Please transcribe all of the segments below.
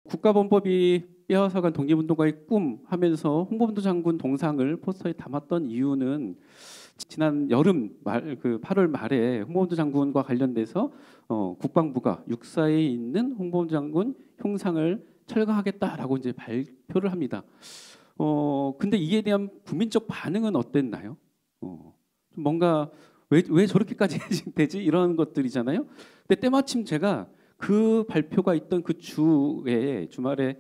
국가본법이 빼앗아간 독립운동가의 꿈 하면서 홍범도 장군 동상을 포스터에 담았던 이유는 지난 여름 8월 말에 홍범도 장군과 관련돼서 국방부가 육사에 있는 홍범도 장군 형상을 철거하겠다라고 이제 발표를 합니다. 근데 이에 대한 국민적 반응은 어땠나요? 뭔가 왜 저렇게까지 되지? 이런 것들이잖아요. 근데 때마침 제가 그 발표가 있던 그 주말에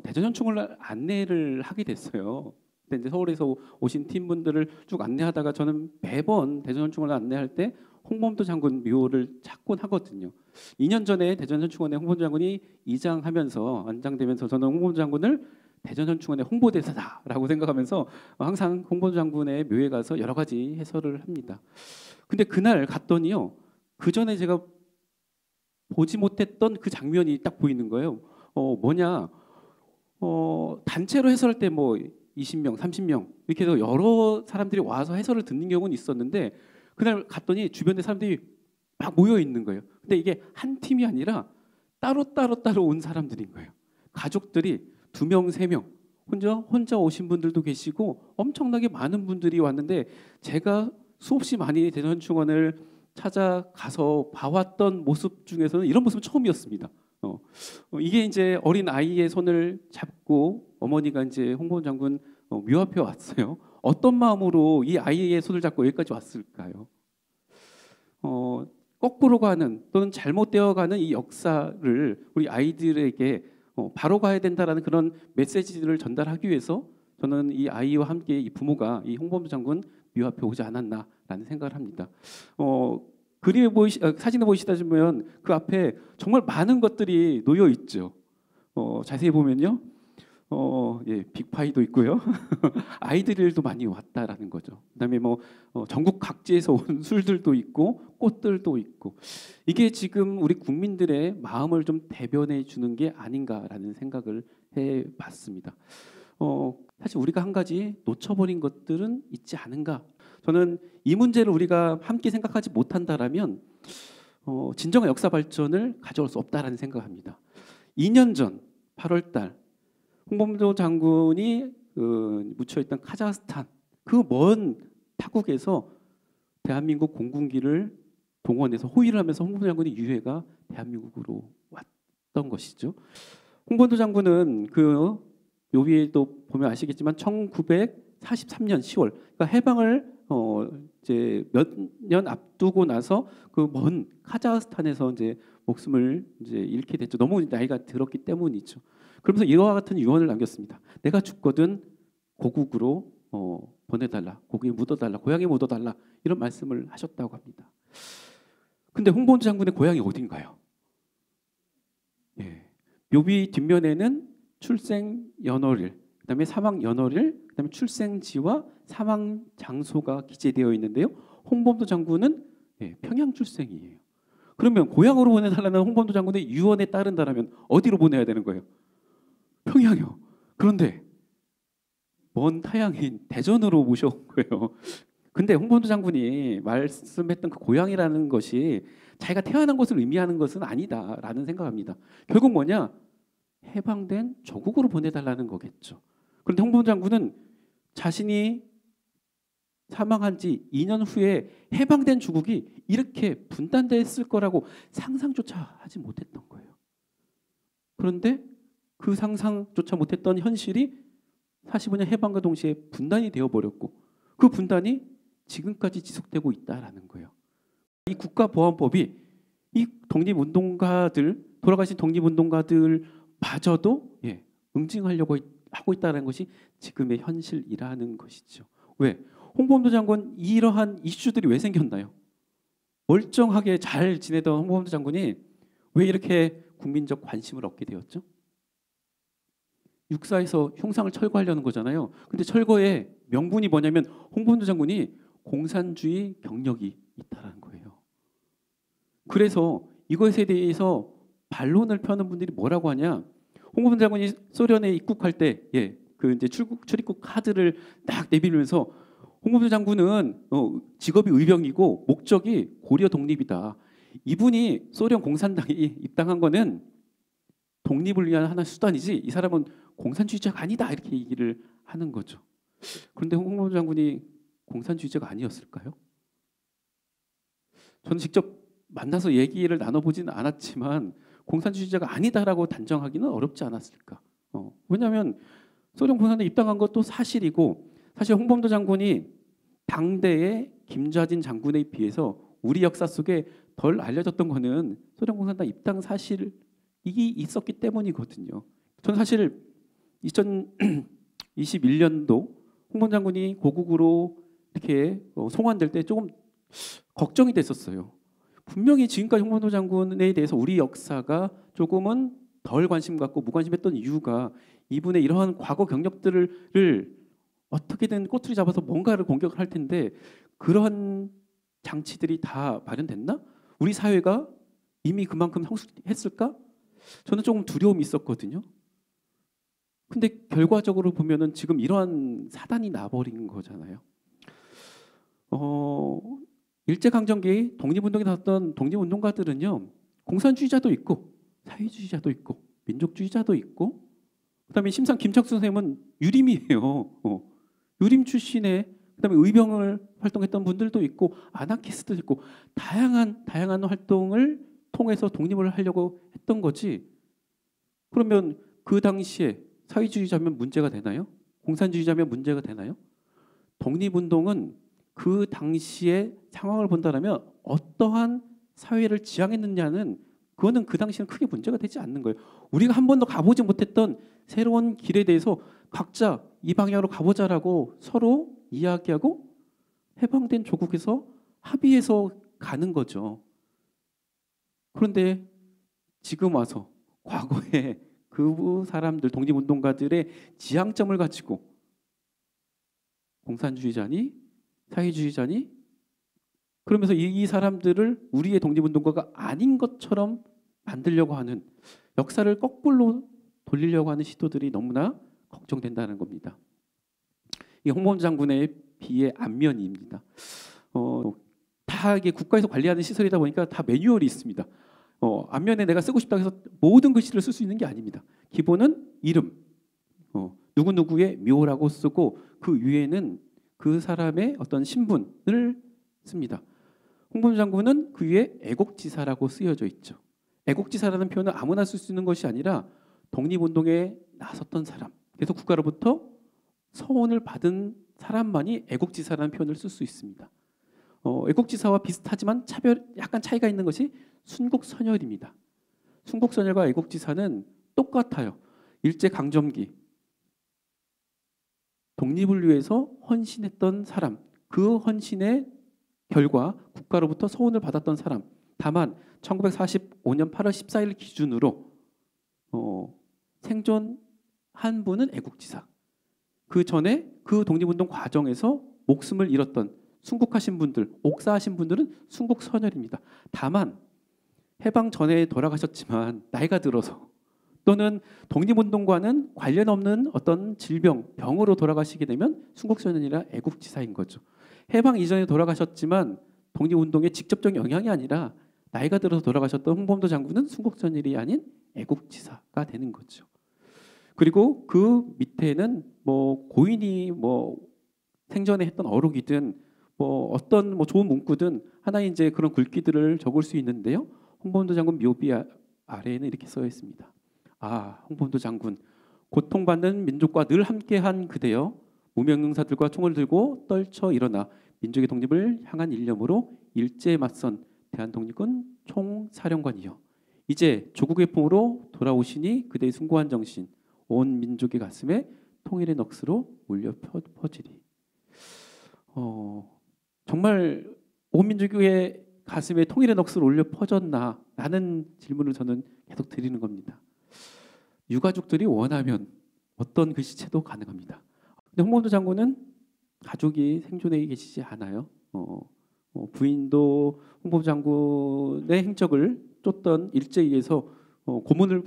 대전현충을 안내를 하게 됐어요. 근데 이제 서울에서 오신 팀분들을 쭉 안내하다가 저는 매번 대전현충을 안내할 때 홍범도 장군 묘를 찾곤 하거든요. 2년 전에 대전현충원에 홍범도 장군이 이장하면서 안장되면서 저는 홍범도 장군을 대전현충원의 홍보대사다라고 생각하면서 항상 홍범도 장군의 묘에 가서 여러 가지 해설을 합니다. 근데 그날 갔더니요, 그 전에 제가 보지 못했던 그 장면이 딱 보이는 거예요. 뭐냐, 단체로 해설할 때 뭐 20명, 30명 이렇게 해서 여러 사람들이 와서 해설을 듣는 경우는 있었는데 그날 갔더니 주변에 사람들이 막 모여 있는 거예요. 근데 이게 한 팀이 아니라 따로 온 사람들인 거예요. 가족들이 2명, 3명 혼자 오신 분들도 계시고 엄청나게 많은 분들이 왔는데 제가 수없이 많이 대전현충원을 찾아가서 봐왔던 모습 중에서는 이런 모습은 처음이었습니다. 이게 이제 어린 아이의 손을 잡고 어머니가 이제 홍범도 장군 묘 앞에 왔어요. 어떤 마음으로 이 아이의 손을 잡고 여기까지 왔을까요? 거꾸로 가는 또는 잘못되어 가는 이 역사를 우리 아이들에게 바로 가야 된다라는 그런 메시지를 전달하기 위해서 저는 이 아이와 함께 이 부모가 이 홍범도 장군 묘 앞에 오지 않았나라는 생각을 합니다. 사진을 보시다시면 그 앞에 정말 많은 것들이 놓여 있죠. 자세히 보면요, 예, 빅파이도 있고요. 아이들도 많이 왔다라는 거죠. 그다음에 뭐 전국 각지에서 온 술들도 있고 꽃들도 있고 이게 지금 우리 국민들의 마음을 좀 대변해 주는 게 아닌가라는 생각을 해봤습니다. 사실 우리가 한 가지 놓쳐버린 것들은 있지 않은가? 저는 이 문제를 우리가 함께 생각하지 못한다라면 진정한 역사 발전을 가져올 수 없다라는 생각합니다. 2년 전 8월 달 홍범도 장군이 묻혀있던 카자흐스탄 그 먼 타국에서 대한민국 공군기를 동원해서 호위를 하면서 홍범도 장군의 유해가 대한민국으로 왔던 것이죠. 홍범도 장군은 그 묘비에도 보면 아시겠지만 1943년 10월 그러니까 해방을 이제 몇 년 앞두고 나서 그 먼 카자흐스탄에서 이제 목숨을 이제 잃게 됐죠. 너무 나이가 들었기 때문이죠. 그러면서 이와 같은 유언을 남겼습니다. 내가 죽거든 고국으로 보내달라, 고국에 묻어달라, 고향에 묻어달라 이런 말씀을 하셨다고 합니다. 근데 홍범도 장군의 고향이 어딘가요? 예. 묘비 뒷면에는 출생 연월일, 그다음에 사망 연월일, 그다음에 출생지와 사망 장소가 기재되어 있는데요. 홍범도 장군은 평양 출생이에요. 그러면 고향으로 보내달라는 홍범도 장군의 유언에 따른다면 어디로 보내야 되는 거예요? 평양이요. 그런데 먼 타향인 대전으로 모셔온 거예요. 근데 홍범도 장군이 말씀했던 그 고향이라는 것이 자기가 태어난 것을 의미하는 것은 아니다라는 생각합니다. 결국 뭐냐? 해방된 조국으로 보내달라는 거겠죠. 그런데 홍범도 장군은 자신이 사망한 지 2년 후에 해방된 조국이 이렇게 분단됐을 거라고 상상조차 하지 못했던 거예요. 그런데 그 상상조차 못했던 현실이 45년 해방과 동시에 분단이 되어버렸고 그 분단이 지금까지 지속되고 있다는 거예요. 이 국가보안법이 이 독립운동가들, 돌아가신 독립운동가들마저도 응징하려고 하고 있다는 것이 지금의 현실이라는 것이죠. 왜? 홍범도 장군 이러한 이슈들이 왜 생겼나요? 멀쩡하게 잘 지내던 홍범도 장군이 왜 이렇게 국민적 관심을 얻게 되었죠? 육사에서 형상을 철거하려는 거잖아요. 근데 철거의 명분이 뭐냐면 홍범도 장군이 공산주의 경력이 있다는 거예요. 그래서 이것에 대해서 반론을 펴는 분들이 뭐라고 하냐? 홍범도 장군이 소련에 입국할 때, 그 이제 출입국 카드를 딱 내밀면서 홍범도 장군은 직업이 의병이고 목적이 고려 독립이다. 이분이 소련 공산당에 입당한 거는 독립을 위한 하나의 수단이지 이 사람은 공산주의자가 아니다 이렇게 얘기를 하는 거죠. 그런데 홍범도 장군이 공산주의자가 아니었을까요? 저는 직접 만나서 얘기를 나눠보지는 않았지만 공산주의자가 아니다라고 단정하기는 어렵지 않았을까. 왜냐하면 소련 공산당에 입당한 것도 사실이고 사실 홍범도 장군이 당대의 김좌진 장군에 비해서 우리 역사 속에 덜 알려졌던 거는 소련 공산당 입당 사실이 있었기 때문이거든요. 저는 사실 2021년도 홍범도 장군이 고국으로 이렇게 송환될 때 조금 걱정이 됐었어요. 분명히 지금까지 홍범도 장군에 대해서 우리 역사가 조금은 덜 관심 갖고 무관심했던 이유가 이분의 이러한 과거 경력들을 어떻게든 꼬투리 잡아서 뭔가를 공격을 할 텐데 그런 장치들이 다 마련됐나? 우리 사회가 이미 그만큼 성숙했을까? 저는 조금 두려움이 있었거든요. 근데 결과적으로 보면은 지금 이러한 사단이 나버린 거잖아요. 일제강점기 독립운동에 나왔던 독립운동가들은요, 공산주의자도 있고 사회주의자도 있고 민족주의자도 있고 그다음에 심상 김척수 선생님은 유림이에요. 유림 출신의 그다음에 의병을 활동했던 분들도 있고 아나키스트도 있고 다양한 활동을 통해서 독립을 하려고 했던 거지. 그러면 그 당시에 사회주의자면 문제가 되나요? 공산주의자면 문제가 되나요? 독립운동은 그 당시의 상황을 본다면 어떠한 사회를 지향했느냐는 그거는 그 당시에는 크게 문제가 되지 않는 거예요. 우리가 한 번도 가보지 못했던 새로운 길에 대해서 각자 이 방향으로 가보자라고 서로 이야기하고 해방된 조국에서 합의해서 가는 거죠. 그런데 지금 와서 과거에 그 사람들 독립운동가들의 지향점을 가지고 공산주의자니 사회주의자니 그러면서 이 사람들을 우리의 독립운동가가 아닌 것처럼 만들려고 하는 역사를 거꾸로 돌리려고 하는 시도들이 너무나 걱정된다는 겁니다. 이 홍범도 장군의 비의 안면입니다. 다 이게 국가에서 관리하는 시설이다 보니까 다 매뉴얼이 있습니다. 안면에 내가 쓰고 싶다고 해서 모든 글씨를 쓸 수 있는 게 아닙니다. 기본은 이름, 누구누구의 묘라고 쓰고 그 위에는 그 사람의 어떤 신분을 씁니다. 홍범도 장군은 그 위에 애국지사라고 쓰여져 있죠. 애국지사라는 표현은 아무나 쓸 수 있는 것이 아니라 독립운동에 나섰던 사람, 그래서 국가로부터 서원을 받은 사람만이 애국지사라는 표현을 쓸 수 있습니다. 애국지사와 비슷하지만 약간 차이가 있는 것이 순국선열입니다. 순국선열과 애국지사는 똑같아요. 일제강점기 독립을 위해서 헌신했던 사람, 그 헌신의 결과 국가로부터 서원을 받았던 사람. 다만 1945년 8월 14일 기준으로 생존한 분은 애국지사. 그 전에 그 독립운동 과정에서 목숨을 잃었던 순국하신 분들, 옥사하신 분들은 순국선열입니다. 다만 해방 전에 돌아가셨지만 나이가 들어서 또는 독립운동과는 관련 없는 어떤 병으로 돌아가시게 되면 순국선열이라 애국지사인 거죠. 해방 이전에 돌아가셨지만 독립운동에 직접적인 영향이 아니라 나이가 들어서 돌아가셨던 홍범도 장군은 순국선열이 아닌 애국지사가 되는 거죠. 그리고 그 밑에는 고인이 생전에 했던 어록이든 어떤 좋은 문구든 하나의 이제 그런 글귀들을 적을 수 있는데요. 홍범도 장군 묘비 아래에는 이렇게 써 있습니다. 홍범도 장군, 고통받는 민족과 늘 함께한 그대여 무명능사들과 총을 들고 떨쳐 일어나 민족의 독립을 향한 일념으로 일제에 맞선 대한독립군 총사령관이여 이제 조국의 품으로 돌아오시니 그대의 숭고한 정신 온 민족의 가슴에 통일의 넋으로 울려 퍼지리. 정말 온 민족의 가슴에 통일의 넋으로 울려 퍼졌나? 라는 질문을 저는 계속 드리는 겁니다. 유가족들이 원하면 어떤 글씨체도 가능합니다. 근데 홍범도 장군은 가족이 생존해 계시지 않아요. 부인도 홍범도 장군의 행적을 쫓던 일제에 의해서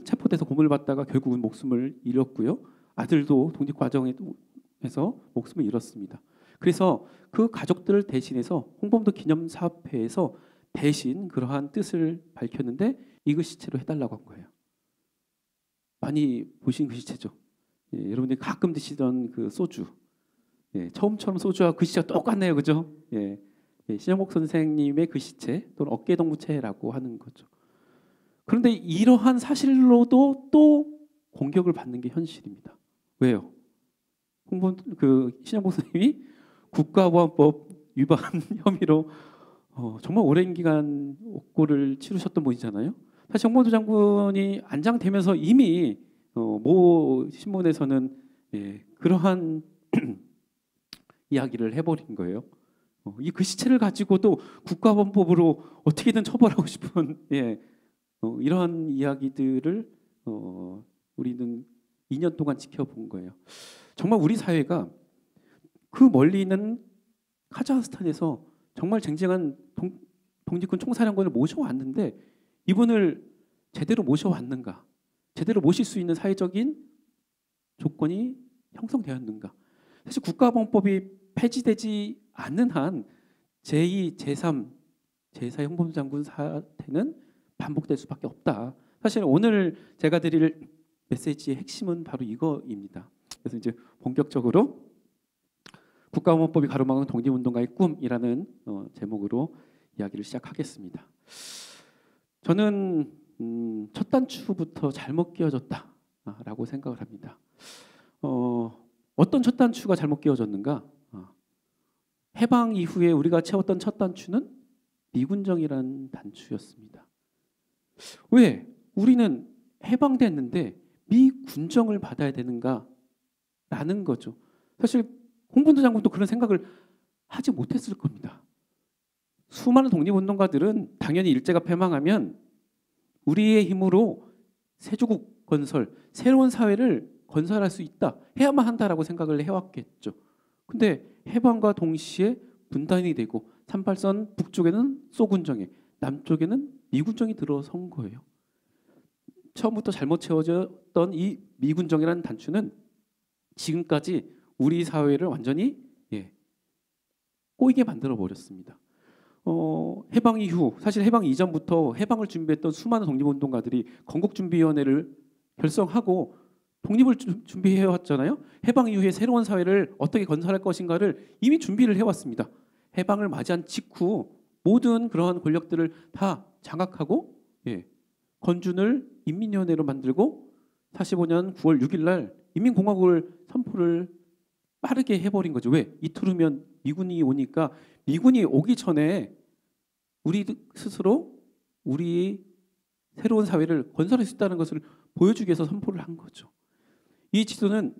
체포돼서 고문을 받다가 결국은 목숨을 잃었고요. 아들도 독립 과정에서 목숨을 잃었습니다. 그래서 그 가족들을 대신해서 홍범도 기념사업회에서 대신 그러한 뜻을 밝혔는데 이 글씨체로 해달라고 한 거예요. 많이 보신 글씨체죠. 예, 여러분들이 가끔 드시던 그 소주, 예, 처음처럼 소주와 글씨가 똑같네요, 그죠? 예, 예, 신영복 선생님의 글씨체 또는 어깨동무체라고 하는 거죠. 그런데 이러한 사실로도 또 공격을 받는 게 현실입니다. 왜요? 신영복 선생님이 국가보안법 위반 혐의로 정말 오랜 기간 옥고를 치르셨던 분이잖아요. 사실 홍범도 장군이 안장되면서 이미 모 신문에서는 예, 그러한 이야기를 해버린 거예요. 이 글씨체를 가지고도 국가보안법으로 어떻게든 처벌하고 싶은 예, 이러한 이야기들을 우리는 2년 동안 지켜본 거예요. 정말 우리 사회가 그 멀리 있는 카자흐스탄에서 정말 쟁쟁한 독립군 총사령관을 모셔왔는데 이분을 제대로 모셔왔는가? 제대로 모실 수 있는 사회적인 조건이 형성되었는가? 사실 국가보안법이 폐지되지 않는 한 제2, 제3, 제4 홍범도 장군 사태는 반복될 수밖에 없다. 사실 오늘 제가 드릴 메시지의 핵심은 바로 이거입니다. 그래서 이제 본격적으로 국가보안법이 가로막은 독립운동가의 꿈이라는 제목으로 이야기를 시작하겠습니다. 저는 첫 단추부터 잘못 끼워졌다라고 생각을 합니다. 어떤 첫 단추가 잘못 끼워졌는가? 해방 이후에 우리가 채웠던 첫 단추는 미군정이라는 단추였습니다. 왜 우리는 해방됐는데 미군정을 받아야 되는가라는 거죠. 사실 홍범도 장군도 그런 생각을 하지 못했을 겁니다. 수많은 독립운동가들은 당연히 일제가 패망하면 우리의 힘으로 새조국 건설, 새로운 사회를 건설할 수 있다, 해야만 한다라고 생각을 해왔겠죠. 근데 해방과 동시에 분단이 되고 38선 북쪽에는 소군정에, 남쪽에는 미군정이 들어선 거예요. 처음부터 잘못 채워졌던 이 미군정이라는 단추는 지금까지 우리 사회를 완전히 꼬이게 만들어 버렸습니다. 해방 이후, 사실 해방 이전부터 해방을 준비했던 수많은 독립운동가들이 건국준비위원회를 결성하고 독립을 준비해왔잖아요. 해방 이후에 새로운 사회를 어떻게 건설할 것인가를 이미 준비를 해왔습니다. 해방을 맞이한 직후 모든 그러한 권력들을 다 장악하고 건준을 인민위원회로 만들고 45년 9월 6일 날 인민공화국을 선포를 빠르게 해버린 거죠. 왜? 이틀 후면 미군이 오니까 미군이 오기 전에 우리 스스로 우리 새로운 사회를 건설할 수 있다는 것을 보여주기 위해서 선포를 한 거죠. 이 지도는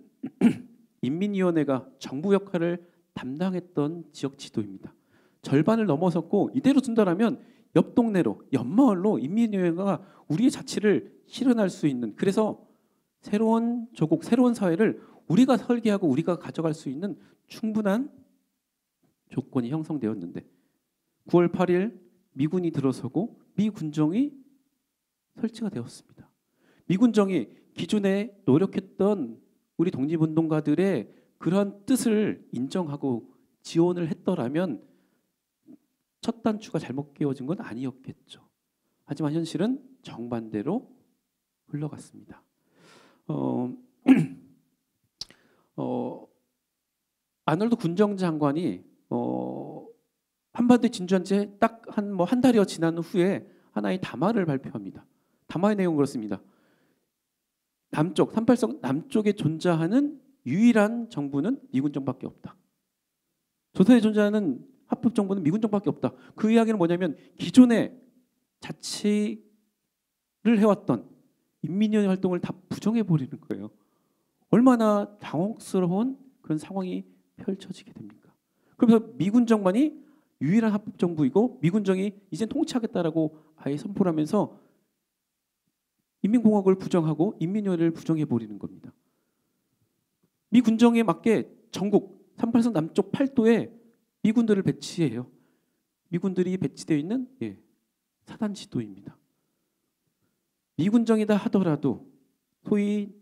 인민위원회가 정부 역할을 담당했던 지역 지도입니다. 절반을 넘어섰고 이대로 둔다라면 옆 동네로, 옆 마을로 인민위원회가 우리의 자치를 실현할 수 있는, 그래서 새로운 조국, 새로운 사회를 우리가 설계하고 우리가 가져갈 수 있는 충분한 조건이 형성되었는데 9월 8일 미군이 들어서고 미군정이 설치가 되었습니다. 미군정이 기존에 노력했던 우리 독립운동가들의 그런 뜻을 인정하고 지원을 했더라면 첫 단추가 잘못 끼워진 건 아니었겠죠. 하지만 현실은 정반대로 흘러갔습니다. 아놀드 군정장관이 한반도에 진주한 지 딱 한 달여 지난 후에 하나의 담화를 발표합니다. 담화의 내용은 그렇습니다. 남쪽, 38선 남쪽에 존재하는 유일한 정부는 미군정밖에 없다. 조선에 존재하는 합법 정부는 미군정밖에 없다. 그 이야기는 뭐냐면 기존에 자치를 해왔던 인민위원회 활동을 다 부정해버리는 거예요. 얼마나 당혹스러운 그런 상황이 펼쳐지게 됩니까? 그래서 미군정만이 유일한 합법 정부이고 미군정이 이젠 통치하겠다라고 아예 선포를 하면서 인민공화국을 부정하고 인민위원회를 부정해버리는 겁니다. 미군정에 맞게 전국 38선 남쪽 8도에 미군들을 배치해요. 미군들이 배치되어 있는 사단 지도입니다. 미군정이다 하더라도 소위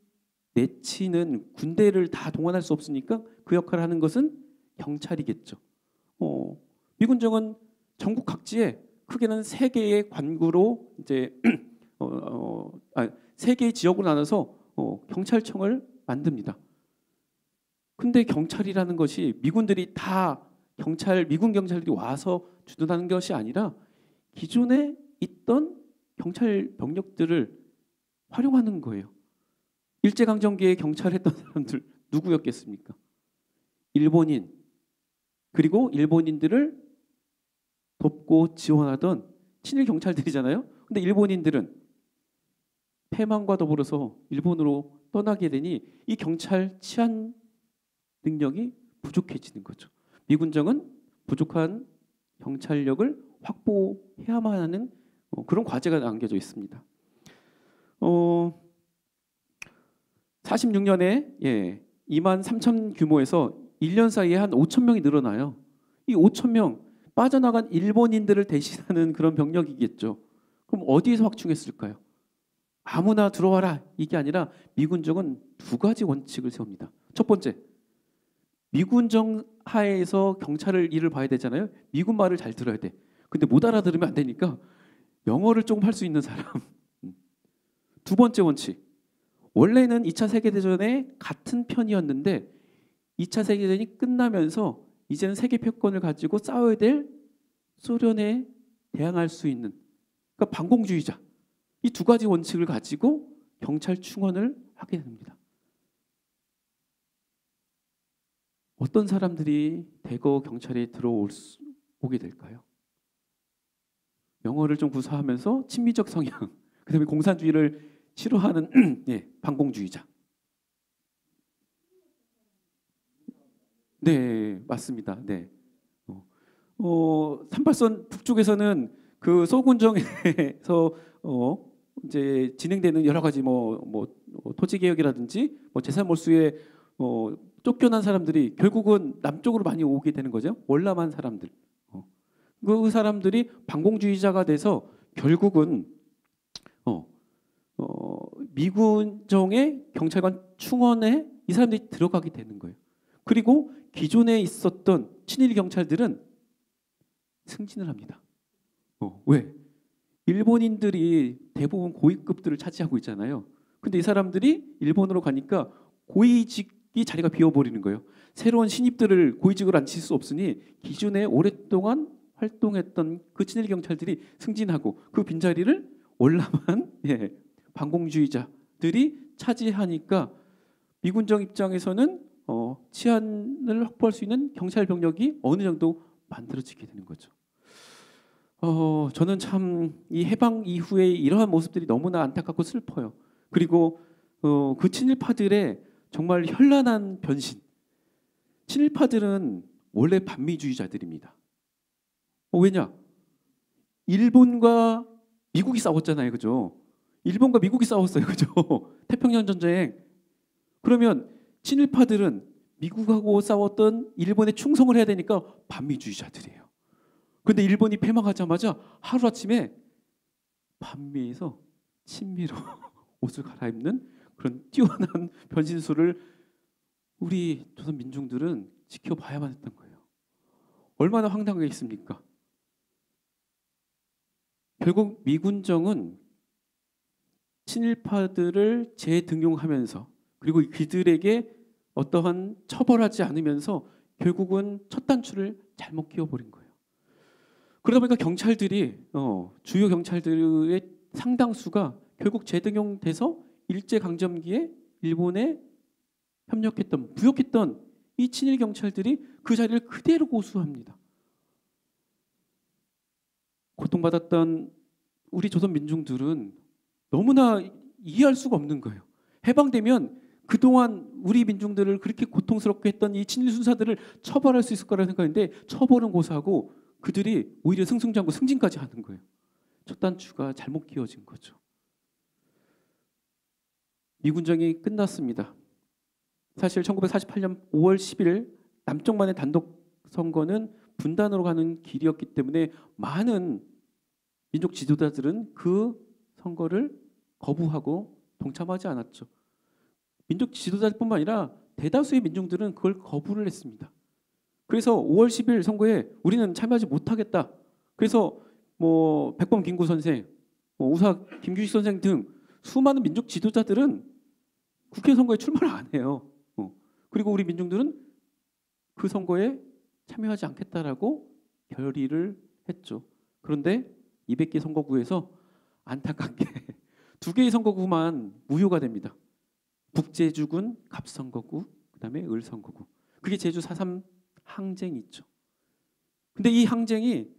내치는 군대를 다 동원할 수 없으니까 그 역할을 하는 것은 경찰이겠죠. 미군정은 전국 각지에 크게는 3개의 관구로 이제 3개의 지역으로 나눠서 경찰청을 만듭니다. 근데 경찰이라는 것이 미군들이 다 미군 경찰들이 와서 주둔하는 것이 아니라 기존에 있던 경찰 병력들을 활용하는 거예요. 일제강점기에 경찰했던 사람들 누구였겠습니까? 일본인, 그리고 일본인들을 돕고 지원하던 친일 경찰들이잖아요. 근데 일본인들은 패망과 더불어서 일본으로 떠나게 되니 이 경찰 치안 능력이 부족해지는 거죠. 미군정은 부족한 경찰력을 확보해야만 하는 그런 과제가 남겨져 있습니다. 46년에 2만 3천 규모에서 1년 사이에 한 5천 명이 늘어나요. 이 5천 명 빠져나간 일본인들을 대신하는 그런 병력이겠죠. 그럼 어디에서 확충했을까요? 아무나 들어와라 이게 아니라 미군정은 두 가지 원칙을 세웁니다. 첫 번째, 미군정 하에서 경찰을 일을 봐야 되잖아요. 미군 말을 잘 들어야 돼. 근데 못 알아들으면 안 되니까 영어를 조금 할 수 있는 사람. 두 번째 원칙, 원래는 2차 세계대전에 같은 편이었는데 2차 세계대전이 끝나면서 이제는 세계 패권을 가지고 싸워야 될 소련에 대항할 수 있는, 그러니까 반공주의자, 이 두 가지 원칙을 가지고 경찰 충원을 하게 됩니다. 어떤 사람들이 대거 경찰에 오게 될까요? 영어를 좀 구사하면서 친미적 성향, 그다음에 공산주의를 싫어하는 반공주의자. 네, 맞습니다. 네. 38선 북쪽에서는 그 소군정에서 이제 진행되는 여러 가지 토지 개혁이라든지 재산 몰수에 쫓겨난 사람들이 결국은 남쪽으로 많이 오게 되는 거죠. 월남한 사람들. 그 사람들이 반공주의자가 돼서 결국은 미군정의 경찰관 충원에 이 사람들이 들어가게 되는 거예요. 그리고 기존에 있었던 친일 경찰들은 승진을 합니다. 왜? 일본인들이 대부분 고위급들을 차지하고 있잖아요. 근데 이 사람들이 일본으로 가니까 고위직이 자리가 비어버리는 거예요. 새로운 신입들을 고위직으로 앉힐 수 없으니 기존에 오랫동안 활동했던 그 친일 경찰들이 승진하고 그 빈자리를 월남한 반공주의자들이 차지하니까 미군정 입장에서는 치안을 확보할 수 있는 경찰 병력이 어느 정도 만들어지게 되는 거죠. 저는 참 이 해방 이후에 이러한 모습들이 너무나 안타깝고 슬퍼요. 그리고 그 친일파들의 정말 현란한 변신. 친일파들은 원래 반미주의자들입니다. 왜냐? 일본과 미국이 싸웠잖아요, 그죠? 일본과 미국이 싸웠어요, 그죠? 태평양 전쟁. 그러면 친일파들은 미국하고 싸웠던 일본에 충성을 해야 되니까 반미주의자들이에요. 그런데 일본이 패망하자마자 하루아침에 반미에서 친미로 옷을 갈아입는 그런 뛰어난 변신술을 우리 조선 민중들은 지켜봐야만 했던 거예요. 얼마나 황당하겠습니까? 결국 미군정은 친일파들을 재등용하면서 그리고 그들에게 어떠한 처벌하지 않으면서 결국은 첫 단추를 잘못 끼워버린 거예요. 그러다 보니까 경찰들이 주요 경찰들의 상당수가 결국 재등용돼서 일제강점기에 일본에 협력했던, 부역했던 이 친일 경찰들이 그 자리를 그대로 고수합니다. 고통받았던 우리 조선 민중들은 너무나 이해할 수가 없는 거예요. 해방되면 그동안 우리 민중들을 그렇게 고통스럽게 했던 이 친일 순사들을 처벌할 수 있을 거라고 생각했는데 처벌은 고사하고 그들이 오히려 승승장구 승진까지 하는 거예요. 첫 단추가 잘못 끼워진 거죠. 미군정이 끝났습니다. 사실 1948년 5월 10일 남쪽만의 단독 선거는 분단으로 가는 길이었기 때문에 많은 민족 지도자들은 그 선거를 거부하고 동참하지 않았죠. 민족 지도자뿐만 아니라 대다수의 민중들은 그걸 거부를 했습니다. 그래서 5월 10일 선거에 우리는 참여하지 못하겠다. 그래서 백범 김구 선생, 우사 김규식 선생 등 수많은 민족 지도자들은 국회 선거에 출마를 안 해요. 그리고 우리 민중들은 그 선거에 참여하지 않겠다라고 결의를 했죠. 그런데 200개 선거구에서 안타깝게 2개의 선거구만 무효가 됩니다. 북제주군 갑선거구, 그다음에 을선거구. 그게 제주 4.3 항쟁이 있죠. 근데 이 항쟁이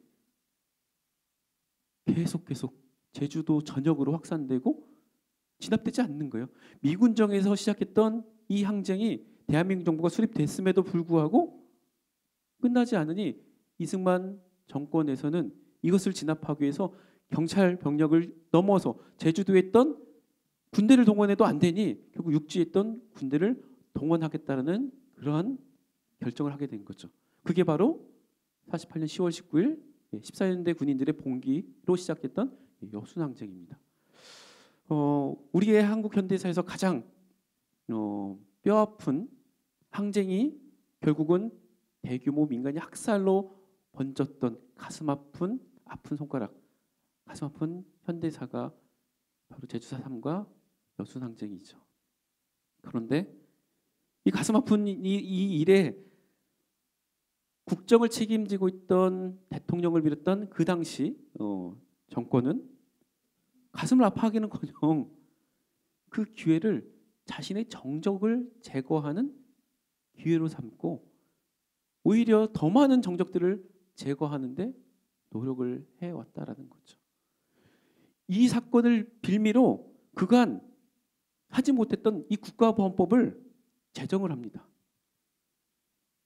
계속 제주도 전역으로 확산되고 진압되지 않는 거예요. 미군정에서 시작했던 이 항쟁이 대한민국 정부가 수립됐음에도 불구하고 끝나지 않으니 이승만 정권에서는 이것을 진압하기 위해서 경찰 병력을 넘어서 제주도에 있던 군대를 동원해도 안 되니 결국 육지에 있던 군대를 동원하겠다는 그러한 결정을 하게 된 거죠. 그게 바로 48년 10월 19일 14년대 군인들의 봉기로 시작했던 여순항쟁입니다. 우리의 한국 현대사에서 가장 뼈아픈 항쟁이 결국은 대규모 민간인 학살로 번졌던 가슴 아픈 손가락, 가슴 아픈 현대사가 바로 제주 4.3과 여순항쟁이죠. 그런데 이 가슴 아픈 이 일에 국정을 책임지고 있던 대통령을 비롯한 그 당시 정권은 가슴을 아파하기는커녕 그 기회를 자신의 정적을 제거하는 기회로 삼고 오히려 더 많은 정적들을 제거하는데 노력을 해왔다라는 거죠. 이 사건을 빌미로 그간 하지 못했던 이 국가보안법을 제정을 합니다.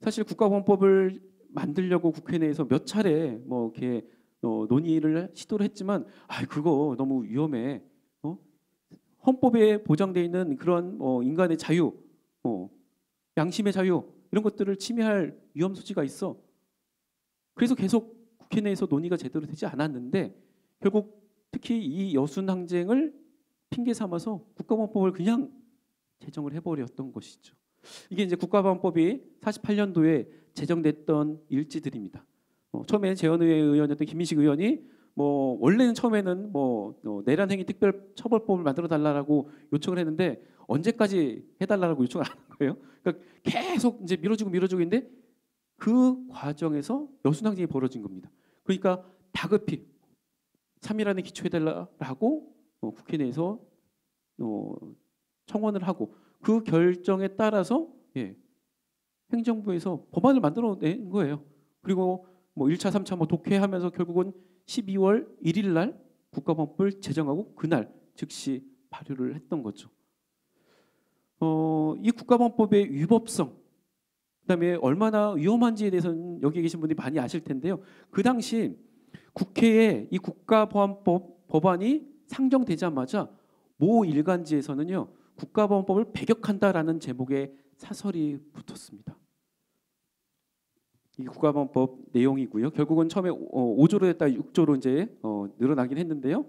사실 국가보안법을 만들려고 국회 내에서 몇 차례 이렇게 논의를 시도를 했지만 그거 너무 위험해. 헌법에 보장되어 있는 그런 인간의 자유, 양심의 자유 이런 것들을 침해할 위험 소지가 있어. 그래서 계속 국회 내에서 논의가 제대로 되지 않았는데 결국 특히 이 여순항쟁을 핑계 삼아서 국가보안법을 그냥 제정을 해버렸던 것이죠. 이게 이제 국가보안법이 48년도에 제정됐던 일지들입니다. 처음에 재헌의회 의원이었던 김민식 의원이 원래는 처음에는 내란행위 특별처벌법을 만들어 달라고 요청을 했는데 언제까지 해달라고 요청을 안 한 거예요. 그러니까 계속 이제 미뤄지고 있는데 그 과정에서 여순항쟁이 벌어진 겁니다. 그러니까 다급히 3일 안에 기초해달라고 국회 내에서 청원을 하고 그 결정에 따라서 행정부에서 법안을 만들어낸 거예요. 그리고 1차, 3차 독회하면서 결국은 12월 1일 날 국가보안법을 제정하고 그날 즉시 발효를 했던 거죠. 이 국가보안법의 위법성, 그다음에 얼마나 위험한지에 대해서는 여기 계신 분들이 많이 아실 텐데요. 그 당시 국회에 이 국가보안법 법안이 상정되자마자 모 일간지에서는요. 국가보안법을 배격한다라는 제목의 사설이 붙었습니다. 이 국가보안법 내용이고요. 결국은 처음에 5조로 했다 6조로 이제 늘어나긴 했는데요.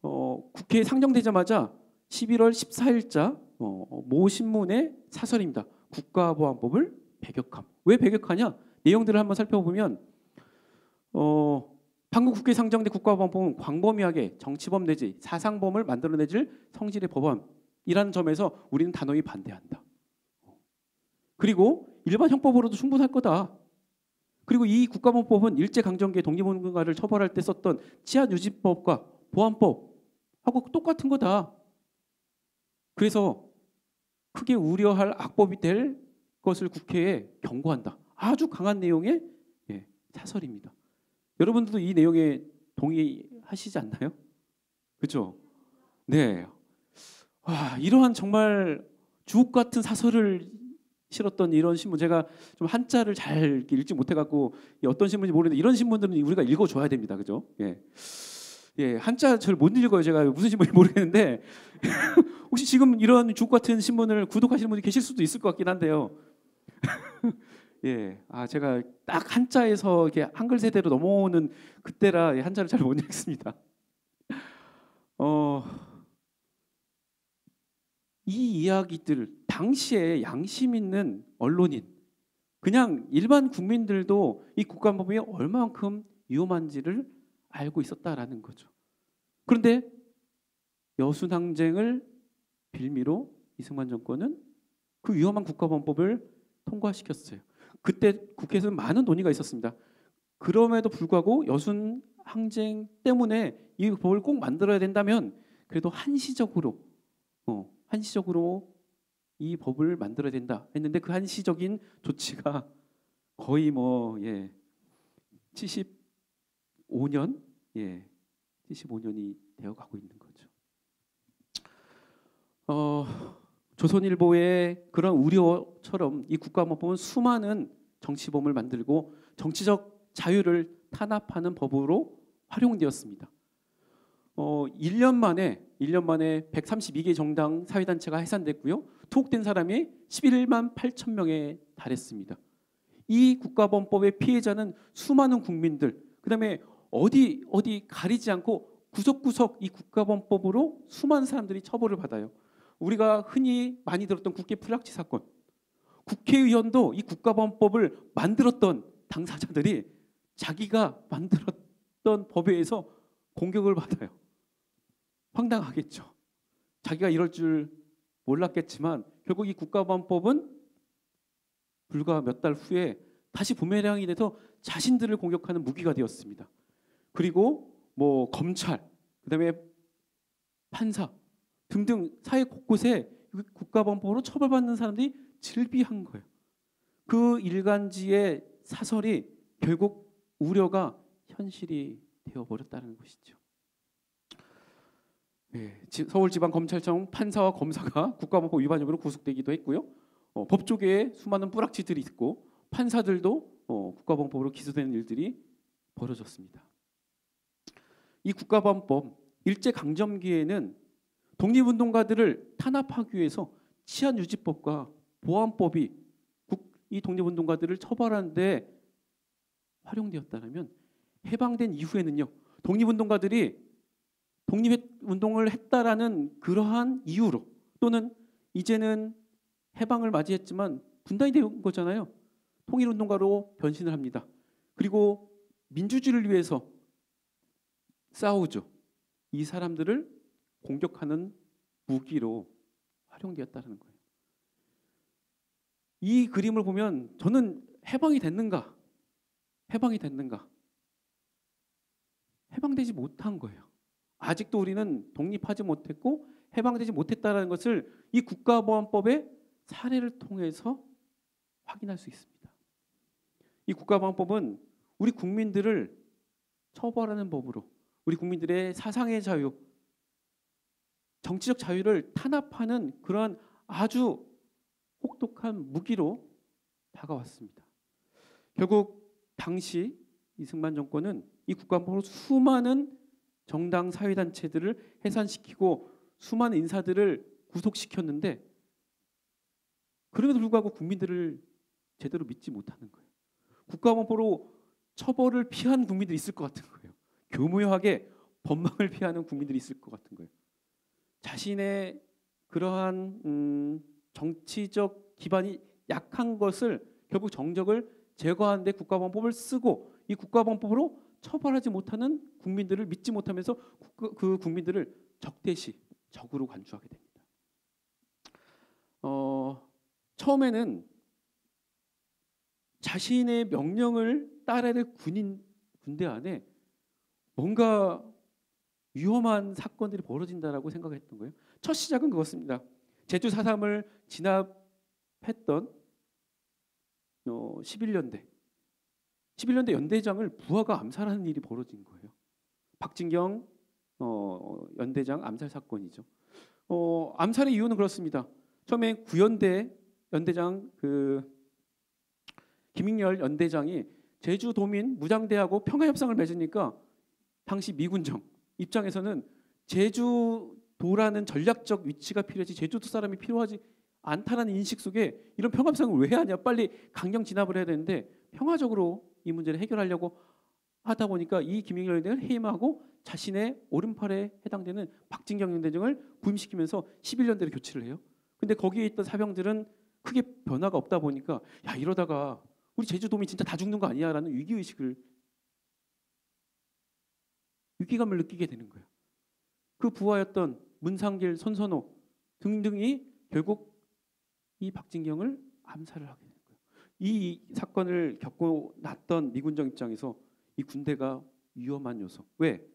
국회에 상정되자마자 11월 14일자 모 신문의 사설입니다. 국가보안법을 배격함. 왜 배격하냐? 내용들을 한번 살펴보면 방금 국회에 상정된 국가보안법은 광범위하게 정치범 내지 사상범을 만들어내질 성질의 법안이라는 점에서 우리는 단호히 반대한다. 그리고 일반 형법으로도 충분할 거다. 그리고 이 국가보안법은 일제강점기의 독립운동가를 처벌할 때 썼던 치안유지법과 보안법하고 똑같은 거다. 그래서 크게 우려할 악법이 될 것을 국회에 경고한다. 아주 강한 내용의 사설입니다. 여러분들도 이 내용에 동의하시지 않나요? 그렇죠? 네. 이러한 정말 주옥 같은 사설을 실었던 이런 신문, 제가 좀 한자를 잘 읽지 못해갖고 어떤 신문인지 모르는데 이런 신문들은 우리가 읽어줘야 됩니다. 그죠? 한자 잘 못 읽어요. 제가 무슨 신문인지 모르겠는데 혹시 지금 이런 주옥 같은 신문을 구독하시는 분이 계실 수도 있을 것 같긴 한데요. 제가 딱 한자에서 이렇게 한글 세대로 넘어오는 그때라 한자를 잘 못 읽습니다. 이 이야기들 당시에 양심 있는 언론인, 그냥 일반 국민들도 이 국가보안법이 얼마만큼 위험한지를 알고 있었다라는 거죠. 그런데 여순항쟁을 빌미로 이승만 정권은 그 위험한 국가범법을 통과시켰어요. 그때 국회에서는 많은 논의가 있었습니다. 그럼에도 불구하고 여순 항쟁 때문에 이 법을 꼭 만들어야 된다면 그래도 한시적으로 이 법을 만들어야 된다 했는데 그 한시적인 조치가 거의 75년 75년이 되어 가고 있는 거죠. 조선일보의 그런 우려처럼 이 국가범법은 수많은 정치범을 만들고 정치적 자유를 탄압하는 법으로 활용되었습니다. 1년 만에 132개 정당 사회단체가 해산됐고요. 투옥된 사람이 11만 8천 명에 달했습니다. 이 국가범법의 피해자는 수많은 국민들, 그다음에 어디 가리지 않고 구석구석 이 국가범법으로 수많은 사람들이 처벌을 받아요. 우리가 흔히 많이 들었던 국회 불락지 사건, 국회의원도 이 국가범법을 만들었던 당사자들이 자기가 만들었던 법에 의해서 공격을 받아요. 황당하겠죠. 자기가 이럴 줄 몰랐겠지만 결국 이 국가범법은 불과 몇 달 후에 다시 부메랑이 돼서 자신들을 공격하는 무기가 되었습니다. 그리고 검찰, 그다음에 판사 등등 사회 곳곳에 국가범법으로 처벌받는 사람들이 즐비한 거예요. 그 일간지의 사설이 결국 우려가 현실이 되어버렸다는 것이죠. 서울지방검찰청 판사와 검사가 국가범법 위반 혐의로 구속되기도 했고요. 법조계에 수많은 뿌락지들이 있고 판사들도 국가범법으로 기소되는 일들이 벌어졌습니다. 이 국가범법 일제강점기에는 독립운동가들을 탄압하기 위해서 치안유지법과 보안법이 이 독립운동가들을 처벌하는 데 활용되었다면 해방된 이후에는요. 독립운동가들이 독립운동을 했다라는 그러한 이유로 또는 이제는 해방을 맞이했지만 분단이 된 거잖아요. 통일운동가로 변신을 합니다. 그리고 민주주의를 위해서 싸우죠. 이 사람들을 공격하는 무기로 활용되었다는 거예요. 이 그림을 보면 저는 해방이 됐는가? 해방되지 못한 거예요. 아직도 우리는 독립하지 못했고 해방되지 못했다는 것을 이 국가보안법의 사례를 통해서 확인할 수 있습니다. 이 국가보안법은 우리 국민들을 처벌하는 법으로 우리 국민들의 사상의 자유, 정치적 자유를 탄압하는 그러한 아주 혹독한 무기로 다가왔습니다. 결국 당시 이승만 정권은 이 국가보안법으로 수많은 정당 사회단체들을 해산시키고 수많은 인사들을 구속시켰는데 그럼에도 불구하고 국민들을 제대로 믿지 못하는 거예요. 국가보안법으로 처벌을 피한 국민들이 있을 것 같은 거예요. 교묘하게 법망을 피하는 국민들이 있을 것 같은 거예요. 자신의 그러한 정치적 기반이 약한 것을 결국 정적을 제거하는 데 국가보안법을 쓰고 이 국가보안법으로 처벌하지 못하는 국민들을 믿지 못하면서 그 국민들을 적대시, 적으로 간주하게 됩니다. 처음에는 자신의 명령을 따라야 될 군대 안에 뭔가 위험한 사건들이 벌어진다라고 생각했던 거예요. 첫 시작은 그것입니다. 제주 4.3을 진압했던 11년대 연대장을 부하가 암살하는 일이 벌어진 거예요. 박진경 연대장 암살 사건이죠. 암살의 이유는 그렇습니다. 처음에 구연대 연대장 김익렬 연대장이 제주도민 무장대하고 평화협상을 맺으니까 당시 미군정 입장에서는 제주도라는 전략적 위치가 필요하지 제주도 사람이 필요하지 않다는 인식 속에 이런 평화협상을 왜 하냐, 빨리 강경 진압을 해야 되는데 평화적으로 이 문제를 해결하려고 하다 보니까 이 김익렬 연대장을 해임하고 자신의 오른팔에 해당되는 박진경 연대장을 부임시키면서 11년대로 교체를 해요. 근데 거기에 있던 사병들은 크게 변화가 없다 보니까 야, 이러다가 우리 제주도민이 진짜 다 죽는 거 아니야라는 위기감을 느끼게 되는 거예요. 그 부하였던 문상길, 손선호 등등이 결국 이 박진경을 암살을 하게 된 거예요. 이 사건을 겪고 났던 미군정 입장에서 이 군대가 위험한 요소. 왜?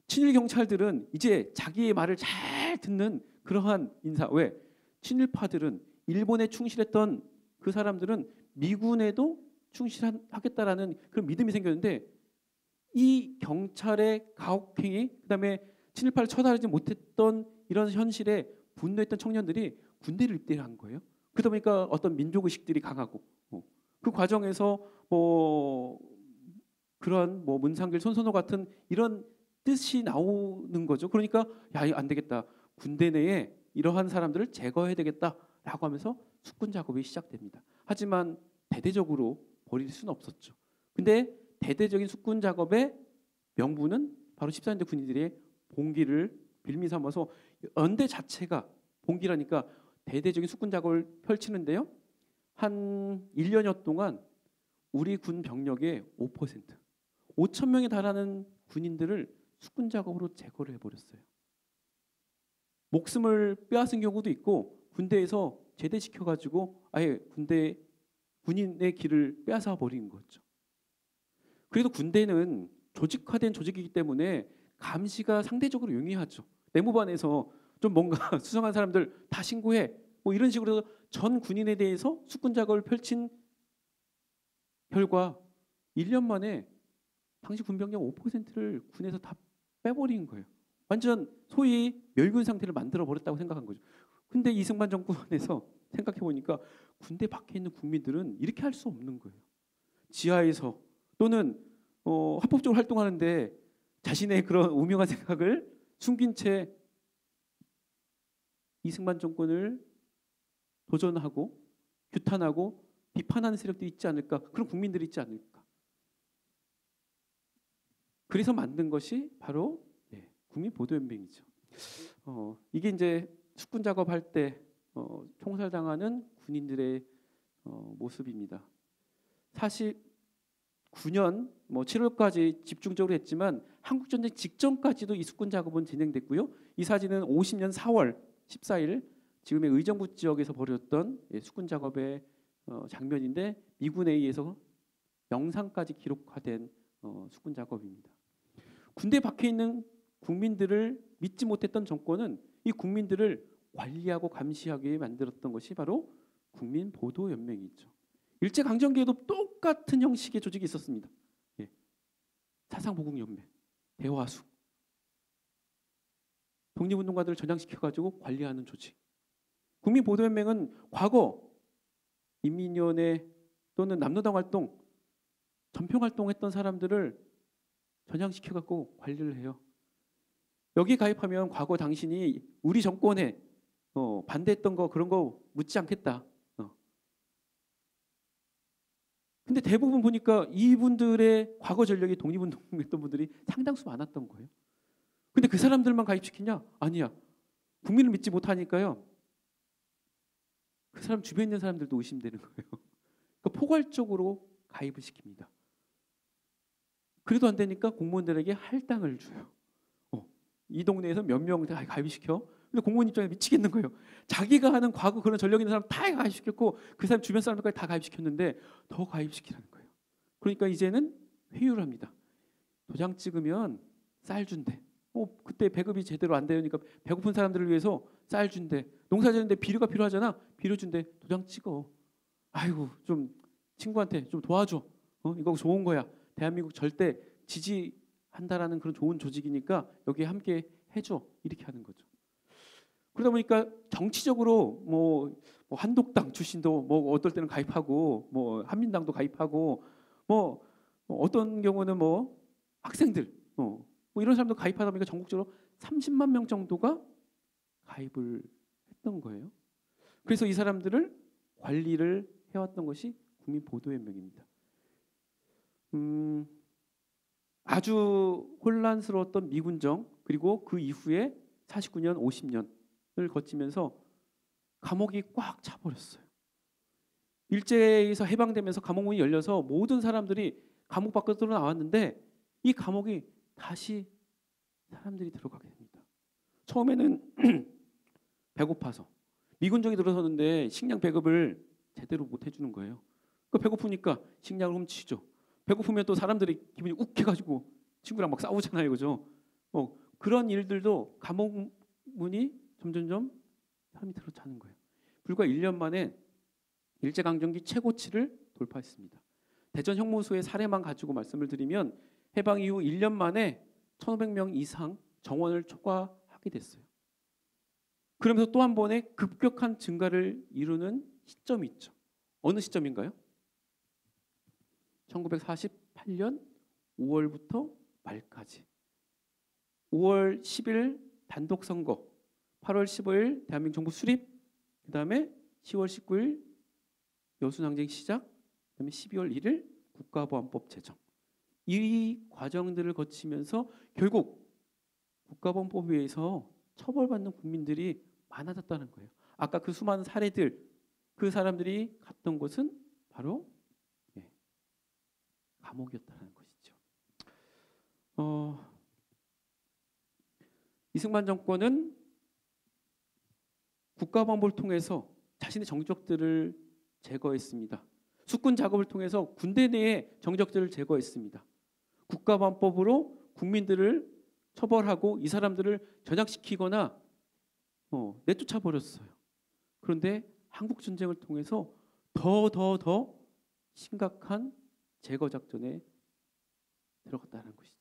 친일 경찰들은 이제 자기의 말을 잘 듣는 그러한 인사. 왜? 친일파들은 일본에 충실했던 그 사람들은 미군에도 충실하겠다라는 그런 믿음이 생겼는데 이 경찰의 가혹행위, 그다음에 친일파를 처단하지 못했던 이런 현실에 분노했던 청년들이 군대를 입대한 거예요. 그러다 보니까 어떤 민족의식들이 강하고 그 과정에서 그런 문상길 손선호 같은 이런 뜻이 나오는 거죠. 그러니까 야, 이거 안 되겠다. 군대 내에 이러한 사람들을 제거해야 되겠다라고 하면서 숙군 작업이 시작됩니다. 하지만 대대적으로 벌일 수는 없었죠. 근데 대대적인 숙군 작업의 명분은 바로 14년대 군인들의 봉기를 빌미 삼아서 연대 자체가 봉기라니까 대대적인 숙군 작업을 펼치는데요. 한 1년여 동안 우리 군 병력의 5%, 5천 명에 달하는 군인들을 숙군 작업으로 제거를 해버렸어요. 목숨을 빼앗은 경우도 있고 군대에서 제대시켜가지고 아예 군인의 길을 빼앗아 버린 거죠. 그래도 군대는 조직화된 조직이기 때문에 감시가 상대적으로 용이하죠. 내무반에서 좀 뭔가 수상한 사람들 다 신고해. 이런 식으로 전 군인에 대해서 숙군 작업을 펼친 결과 1년 만에 당시 군병력 5%를 군에서 다 빼버린 거예요. 완전 소위 멸군 상태를 만들어 버렸다고 생각한 거죠. 근데 이승만 정권에서 생각해 보니까 군대 밖에 있는 국민들은 이렇게 할 수 없는 거예요. 지하에서 또는 합법적으로 활동하는데 자신의 그런 우명한 생각을 숨긴 채 이승만 정권을 도전하고 규탄하고 비판하는 세력도 있지 않을까? 그런 국민들이 있지 않을까? 그래서 만든 것이 바로 국민보도연맹이죠. 이게 이제 숙군 작업할 때 총살당하는 군인들의 모습입니다. 49년 7월까지 집중적으로 했지만 한국전쟁 직전까지도 이 숙군 작업은 진행됐고요. 이 사진은 50년 4월 14일 지금의 의정부 지역에서 벌였던 숙군 작업의 장면인데 미군에 의해서 영상까지 기록화된 숙군 작업입니다. 군대 밖에 있는 국민들을 믿지 못했던 정권은 이 국민들을 관리하고 감시하게 만들었던 것이 바로 국민보도연맹이죠. 일제강점기에도 똑같은 형식의 조직이 있었습니다. 사상보국연맹, 대화수, 독립운동가들을 전향시켜가지고 관리하는 조직. 국민보도연맹은 과거 인민위원회 또는 남로당 활동, 전평활동했던 사람들을 전향시켜갖고 관리를 해요. 여기 가입하면 과거 당신이 우리 정권에 반대했던 거 그런 거 묻지 않겠다. 근데 대부분 보니까 이분들의 과거 전력이 독립운동했던 분들이 상당수 많았던 거예요. 근데 그 사람들만 가입시키냐? 아니야. 국민을 믿지 못하니까요. 그 사람 주변에 있는 사람들도 의심되는 거예요. 그러니까 포괄적으로 가입을 시킵니다. 그래도 안 되니까 공무원들에게 할당을 줘요. 이 동네에서 몇 명 다 가입시켜. 근데 공무원 입장에 미치겠는 거예요. 자기가 하는 과거 그런 전력 있는 사람 다 가입시켰고 그 사람 주변 사람들까지 다 가입시켰는데 더 가입시키라는 거예요. 그러니까 이제는 회유를 합니다. 도장 찍으면 쌀 준대. 그때 배급이 제대로 안 되니까 배고픈 사람들을 위해서 쌀 준대. 농사 지는데 비료가 필요하잖아. 비료 준대. 도장 찍어. 아이고 좀 친구한테 좀 도와줘. 이거 좋은 거야. 대한민국 절대 지지한다라는 그런 좋은 조직이니까 여기에 함께 해줘. 이렇게 하는 거죠. 그러다 보니까 정치적으로 한독당 출신도 어떨 때는 가입하고 한민당도 가입하고 어떤 경우는 학생들 이런 사람도 가입하다 보니까 전국적으로 30만 명 정도가 가입을 했던 거예요. 그래서 이 사람들을 관리를 해왔던 것이 국민보도연맹입니다. 아주 혼란스러웠던 미군정 그리고 그 이후에 49년, 50년을 거치면서 감옥이 꽉 차버렸어요. 일제에서 해방되면서 감옥문이 열려서 모든 사람들이 감옥 밖으로 나왔는데 이 감옥이 다시 사람들이 들어가게 됩니다. 처음에는 배고파서 미군정이 들어서는데 식량 배급을 제대로 못 해주는 거예요. 그 배고프니까 식량을 훔치죠. 배고프면 또 사람들이 기분이 욱해가지고 친구랑 막 싸우잖아요, 그죠? 그런 일들도 감옥문이 점점점 사람이 들어차는 거예요. 불과 1년 만에 일제강점기 최고치를 돌파했습니다. 대전 형무소의 사례만 가지고 말씀을 드리면 해방 이후 1년 만에 1,500명 이상 정원을 초과하게 됐어요. 그러면서 또 한 번의 급격한 증가를 이루는 시점이 있죠. 어느 시점인가요? 1948년 5월부터 말까지. 5월 10일 단독 선거, 8월 15일 대한민국 정부 수립, 그다음에 10월 19일 여수항쟁 시작, 그다음에 12월 1일 국가보안법 제정. 이 과정들을 거치면서 결국 국가보안법에 의해서 처벌받는 국민들이 많아졌다는 거예요. 아까 그 수많은 사례들, 그 사람들이 갔던 곳은 바로 감옥이었다는 것이죠. 이승만 정권은 국가보안법을 통해서 자신의 정적들을 제거했습니다. 숙군 작업을 통해서 군대 내의 정적들을 제거했습니다. 국가보안법으로 국민들을 처벌하고 이 사람들을 전역시키거나 내쫓아 버렸어요. 그런데 한국 전쟁을 통해서 더 심각한 제거 작전에 들어갔다는 것이죠.